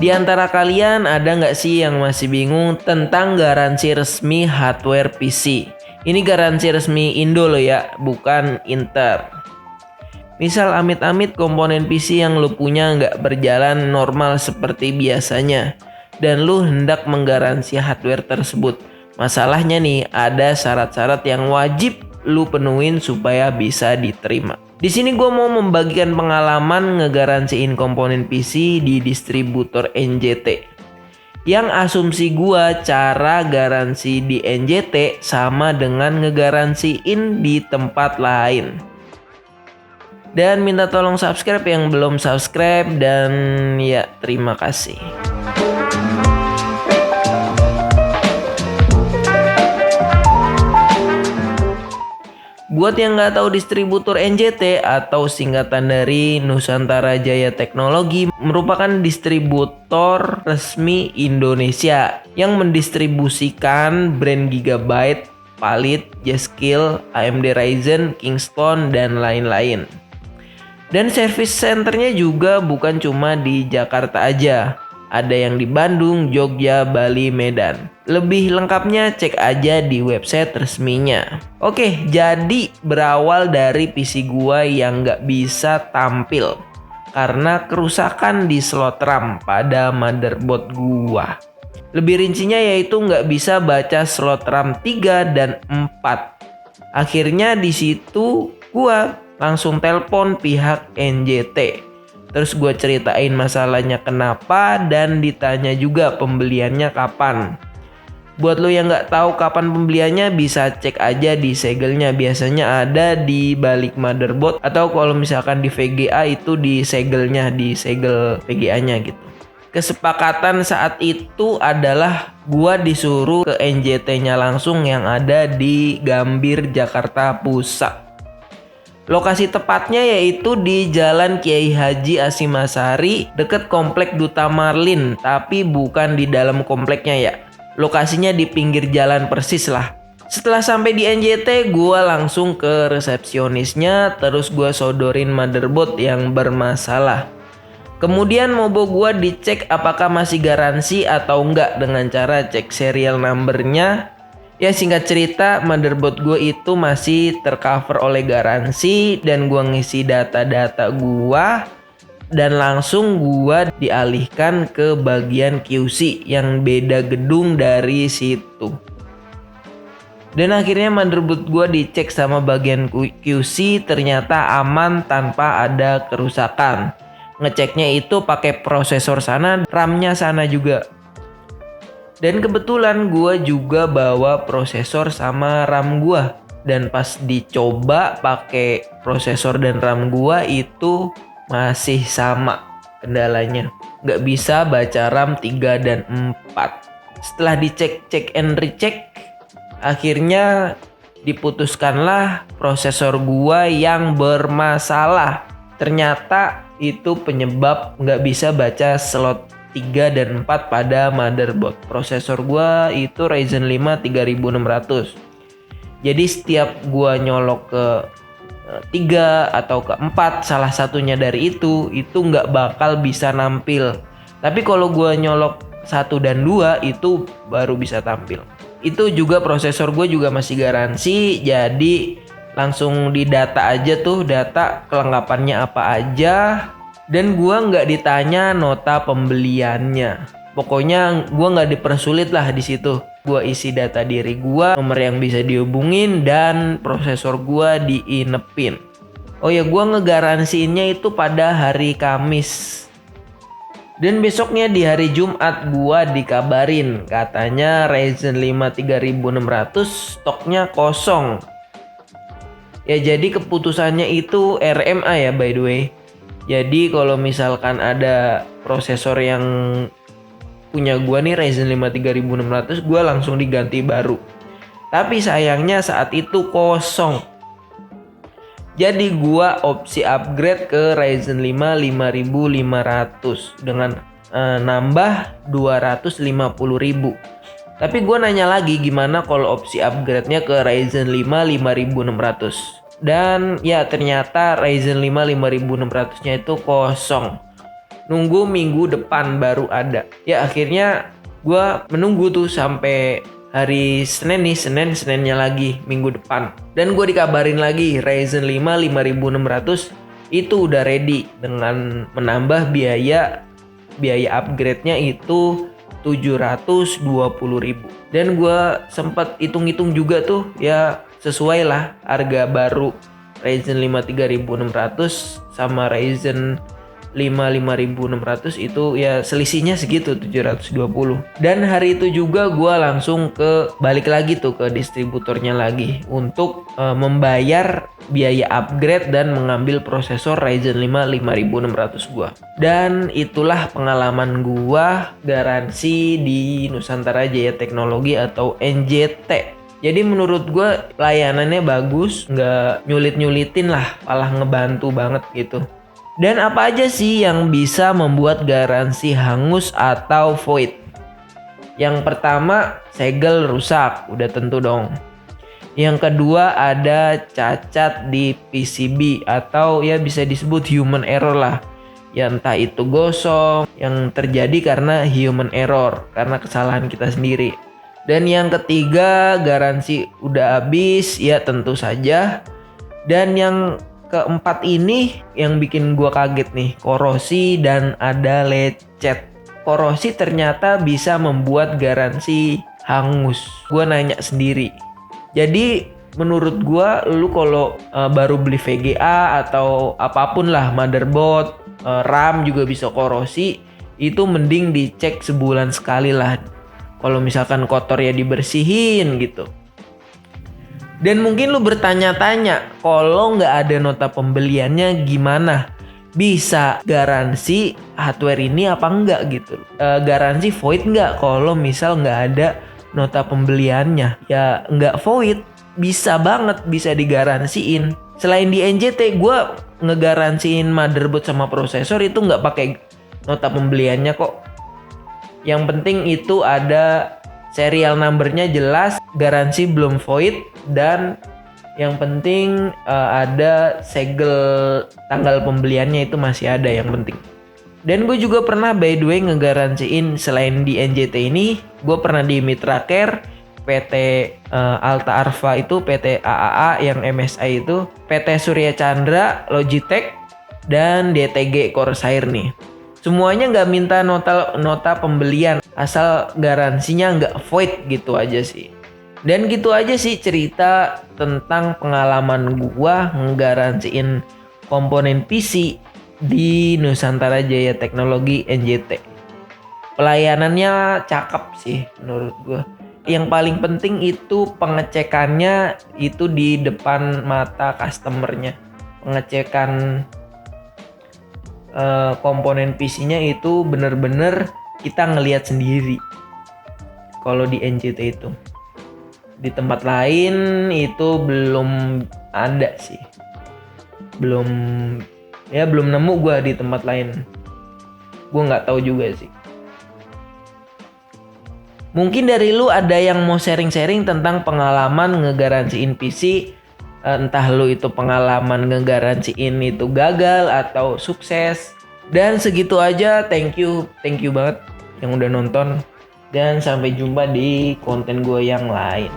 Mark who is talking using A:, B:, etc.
A: Di antara kalian ada nggak sih yang masih bingung tentang garansi resmi hardware PC? Ini garansi resmi Indo loh ya, bukan Inter. Misal amit-amit komponen PC yang lu punya nggak berjalan normal seperti biasanya, dan lu hendak menggaransi hardware tersebut. Masalahnya nih, ada syarat-syarat yang wajib lu penuhin supaya bisa diterima. Di sini gue mau membagikan pengalaman ngegaransiin komponen PC di distributor NJT. Yang asumsi gue cara garansi di NJT sama dengan ngegaransiin di tempat lain. Dan minta tolong subscribe yang belum subscribe, dan ya terima kasih. Buat yang nggak tahu, distributor NJT atau singkatan dari Nusantara Jaya Teknologi merupakan distributor resmi Indonesia yang mendistribusikan brand Gigabyte, Palit, Jaskill, AMD Ryzen, Kingston, dan lain-lain. Dan service centernya juga bukan cuma di Jakarta aja. Ada yang di Bandung, Jogja, Bali, Medan. Lebih lengkapnya cek aja di website resminya. Oke, jadi berawal dari PC gua yang nggak bisa tampil karena kerusakan di slot RAM pada motherboard gua. Lebih rincinya yaitu nggak bisa baca slot RAM 3 dan 4. Akhirnya di situ gua langsung telepon pihak NJT. Terus gue ceritain masalahnya kenapa, dan ditanya juga pembeliannya kapan. Buat lo yang nggak tahu kapan pembeliannya, bisa cek aja di segelnya. Biasanya ada di balik motherboard, atau kalau misalkan di VGA itu di segelnya, di segel VGA-nya gitu. Kesepakatan saat itu adalah gue disuruh ke NJT-nya langsung yang ada di Gambir, Jakarta Pusat. Lokasi tepatnya yaitu di Jalan Kiai Haji Hasyim Asyari deket Komplek Duta Marlin, tapi bukan di dalam kompleknya ya. Lokasinya di pinggir jalan persis lah. Setelah sampai di NJT, gue langsung ke resepsionisnya, terus gue sodorin motherboard yang bermasalah. Kemudian mobo gue dicek apakah masih garansi atau enggak dengan cara cek serial numbernya. Ya singkat cerita, motherboard gue itu masih tercover oleh garansi, dan gue ngisi data-data gue dan langsung gue dialihkan ke bagian QC yang beda gedung dari situ. Dan akhirnya motherboard gue dicek sama bagian QC, ternyata aman tanpa ada kerusakan. Ngeceknya itu pakai prosesor sana, RAM-nya sana juga. Dan kebetulan gue juga bawa prosesor sama RAM gue. Dan pas dicoba pakai prosesor dan RAM gue itu masih sama kendalanya. Nggak bisa baca RAM 3 dan 4. Setelah dicek and recheck, akhirnya diputuskanlah prosesor gue yang bermasalah. Ternyata itu penyebab nggak bisa baca slot 3 dan 4 pada motherboard. Prosesor gua itu Ryzen 5 3600. Jadi setiap gua nyolok ke 3 atau ke 4, salah satunya dari itu nggak bakal bisa nampil. Tapi kalau gua nyolok 1 dan 2 itu baru bisa tampil. Itu juga prosesor gua juga masih garansi, jadi langsung didata aja tuh, data kelengkapannya apa aja. Dan gue nggak ditanya nota pembeliannya. Pokoknya gue nggak dipersulit lah di situ. Gue isi data diri gue, nomor yang bisa dihubungin, dan prosesor gue diinepin. Oh ya, gue ngegaransiinnya itu pada hari Kamis. Dan besoknya di hari Jumat gue dikabarin katanya Ryzen 5 3600 stoknya kosong. Ya jadi keputusannya itu RMA ya by the way. Jadi kalau misalkan ada prosesor yang punya gua nih Ryzen 5 3600, gua langsung diganti baru. Tapi sayangnya saat itu kosong. Jadi gua opsi upgrade ke Ryzen 5 5500 dengan nambah 250.000. Tapi gua nanya lagi gimana kalau opsi upgrade-nya ke Ryzen 5 5600. Dan ya ternyata Ryzen 5 5600-nya itu kosong. nunggu minggu depan baru ada. Ya akhirnya gue menunggu tuh sampai hari Senin nih, Seninnya lagi minggu depan. Dan gue dikabarin lagi Ryzen 5 5600 itu udah ready dengan menambah biaya upgrade-nya itu 720.000. Dan gue sempat hitung-hitung juga tuh, ya sesuai lah harga baru Ryzen 5 3600 sama Ryzen 5 5600 itu ya selisihnya segitu 720. Dan hari itu juga gue langsung balik lagi tuh ke distributornya lagi untuk membayar biaya upgrade dan mengambil prosesor Ryzen 5 5600 gue. Dan itulah pengalaman gue garansi di Nusantara Jaya Teknologi atau NJT. Jadi menurut gue layanannya bagus, nggak nyulit-nyulitin lah, malah ngebantu banget gitu. Dan apa aja sih yang bisa membuat garansi hangus atau void? Yang pertama, segel rusak, udah tentu dong. Yang kedua, ada cacat di PCB atau ya bisa disebut human error lah. Ya entah itu gosong, yang terjadi karena human error, karena kesalahan kita sendiri. Dan yang ketiga, garansi udah habis, ya tentu saja. Dan yang keempat ini yang bikin gua kaget nih, korosi dan ada lecet. Korosi ternyata bisa membuat garansi hangus. Gua nanya sendiri. Jadi menurut gua lu kalau baru beli VGA atau apapun lah, motherboard, RAM juga bisa korosi, itu mending dicek sebulan sekali lah. Kalau misalkan kotor ya dibersihin gitu. Dan mungkin lu bertanya-tanya, kalau nggak ada nota pembeliannya gimana? Bisa garansi hardware ini apa enggak gitu? Garansi void nggak kalau misal nggak ada nota pembeliannya? Ya nggak void, bisa banget, bisa digaransiin. Selain di NJT, gue ngegaransiin motherboard sama prosesor itu nggak pakai nota pembeliannya kok. Yang penting itu ada serial numbernya jelas, garansi belum void, dan yang penting ada segel tanggal pembeliannya itu masih ada yang penting. Dan gue juga pernah by the way ngegaransiin selain di NJT ini, gue pernah di Mitra Care, PT Alta Arfa itu, PT AAA yang MSI itu, PT Surya Chandra, Logitech, dan DTG Corsair nih. Semuanya nggak minta nota pembelian, asal garansinya nggak void gitu aja sih. Dan gitu aja sih cerita tentang pengalaman gua ngegaransiin komponen PC di Nusantara Jaya Teknologi NJT. Pelayanannya cakep sih menurut gua. Yang paling penting itu pengecekannya itu di depan mata customernya. Pengecekan komponen PC-nya itu bener-bener kita ngelihat sendiri. Kalau di NJT itu, di tempat lain itu belum ada sih, belum nemu gue di tempat lain. Gue nggak tahu juga sih. Mungkin dari lu ada yang mau sharing-sharing tentang pengalaman ngegaransiin PC. Entah lu itu pengalaman ngegaransiin itu gagal atau sukses. Dan segitu aja, thank you banget yang udah nonton. Dan sampai jumpa di konten gue yang lain.